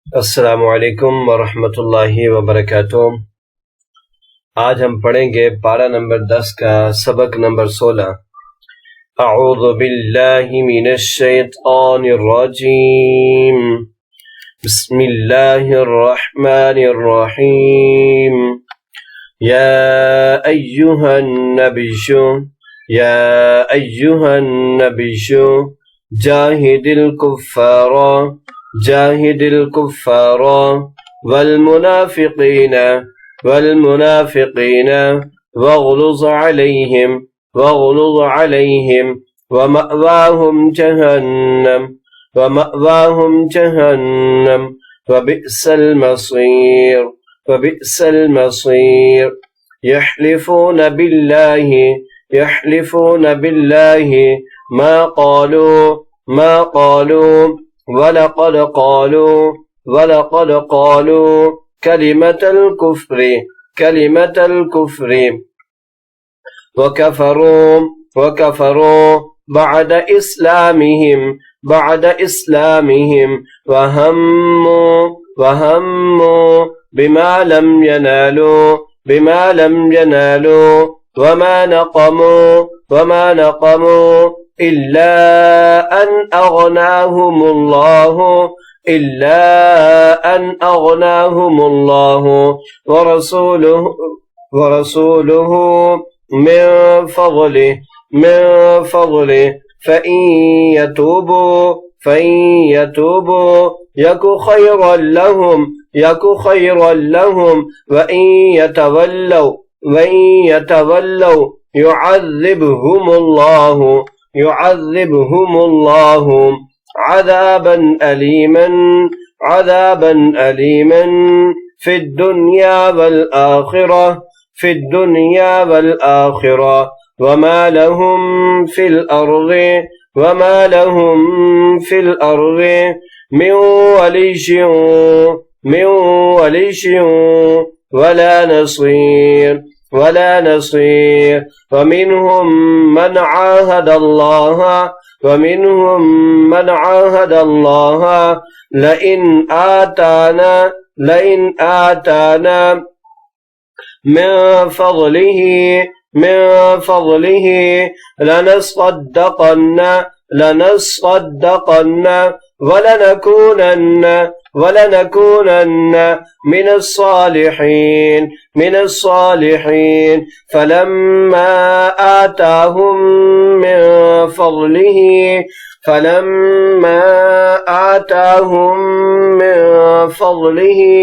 अस्सलामुअलैकुम वरहमतुल्लाहि वबरकातुह। आज हम पढ़ेंगे पारा नंबर 10 का सबक नंबर 16। अऊज़ु बिल्लाहि मिनश शैतानिर रजीम। बिस्मिल्लाहिर रहमानिर रहीम। या अय्युहन नबिय्यु जाहिदिल कुफ्फारा वल मुनाफिकीन वग़्लुज़ अलैहिम वमअवाहुम जहन्नम वबिअसल मसीर। यहलिफून बिल्लाहि मा क़ालू वलक़द क़ालू कलिमतल कुफ्रि वकफ़रू बअद इस्लामिहिम वहम्मू बिमा लम यनालू वमा नक़मू इल्ला अन अग़नाहुमुल्लाहु वरसूलुहु मिन फ़ज़लिहि फ़इन यतूबू यकु ख़ैरन लहुम वइन यतवल्लौ युअज़्ज़िबहुमुल्लाहु अज़ाबन अलीमन फ़िद दुनिया वल आखिरह वमा लहुम फ़िल अर्ज़ि मिन वलिय्यिन वला नसीर वमिनहुम मन आहद अल्लाह लइन आताना मिन फ़ज़लिहि लनस्सद्दक़न्न वलनकूनन्न मिनस सालिहीन फलम्मा आताहुम मिन फ़ज़लिहि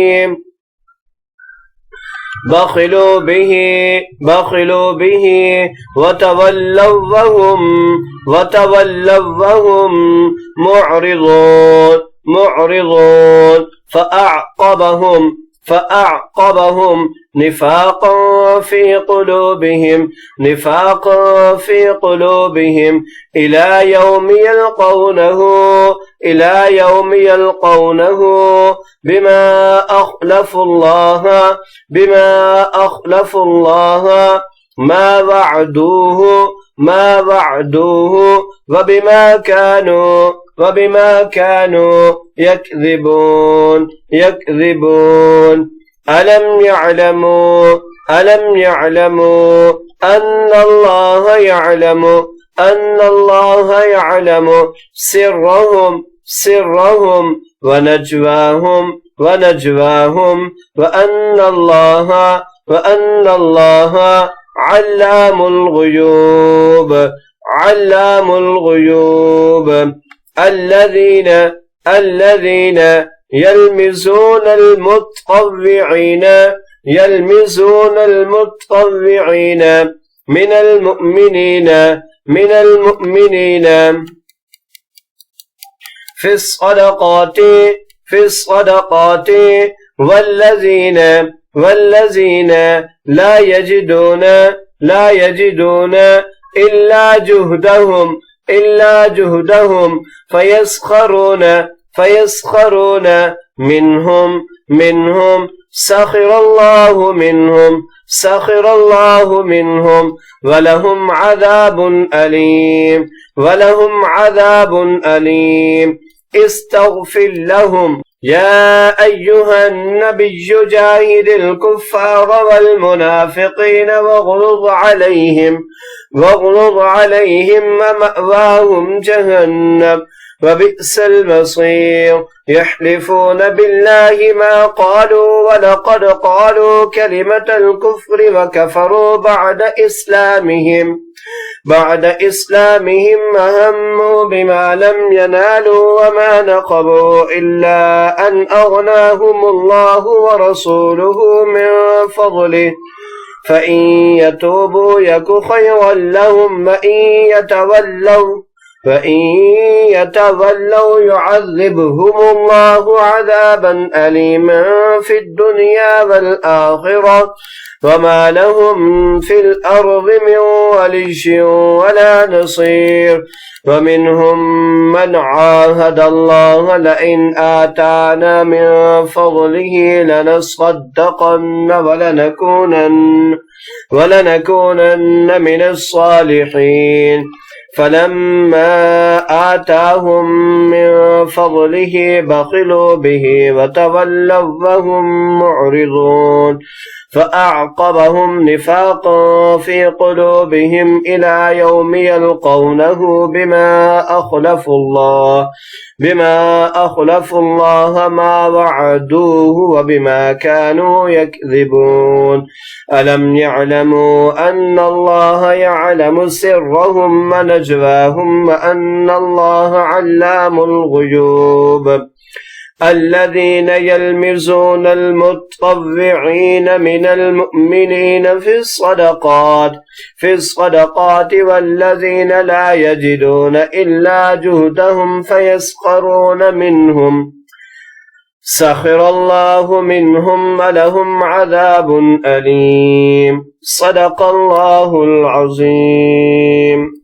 बख़िलू बिही वतवल्लव वहुम मुअरिज़ून फ़अअक़बहुम निफ़ाक़न फ़ी क़ुलूबिहिम इला यौमि यल्क़ौनहु बिमा अख़लफ़ुल्लाह मा वअदूहु वबिमा कानू यकज़िबून। अलम यअलमू अन्नल्लाह यअलमु सिर्रहुम वनज्वाहुम वअन्नल्लाह अल्लामुल ग़ुयूब। الذين يلمزون المتطوعين من المؤمنين في الصدقات والذين لا يجدون إلا جهدهم فيسخرون منهم سخر الله منهم ولهم عذاب أليم استغفر يا أيها النبي جاهد الكفار والمنافقين واغلظ عليهم ومأواهم جهنم وبئس المصير يحلفون بالله ما قالوا ولقد قالوا كلمة الكفر وكفروا بعد إسلامهم وهموا بما لم ينالوا وما نقموا إلا أن أغناهم الله ورسوله من فضله فإن يتوبوا يك خيرا لهم وإن يتولوا يعذبهم الله عذابا أليما في الدنيا والآخرة وما لهم في الأرض من ولي ولا نصير ومنهم من عاهد الله لئن آتانا من فضله لنصدقن ولنكونن من الصالحين فلما آتاهم من فضله بخلوا به وتولوا وهم معرضون فأعقبهم نفاقا في قلوبهم إلى يوم يلقونه بما أخلفوا الله ما وعدوه وبما كانوا يكذبون ألم يعلموا أن الله يعلم سرهم ونجواهم وأن الله علام الغيوب الذين يلمزون المتطوعين من المؤمنين في الصدقات والذين لا يجدون إلا جهدهم فيسخرون منهم سخر الله منهم ولهم عذاب أليم صدق الله العظيم.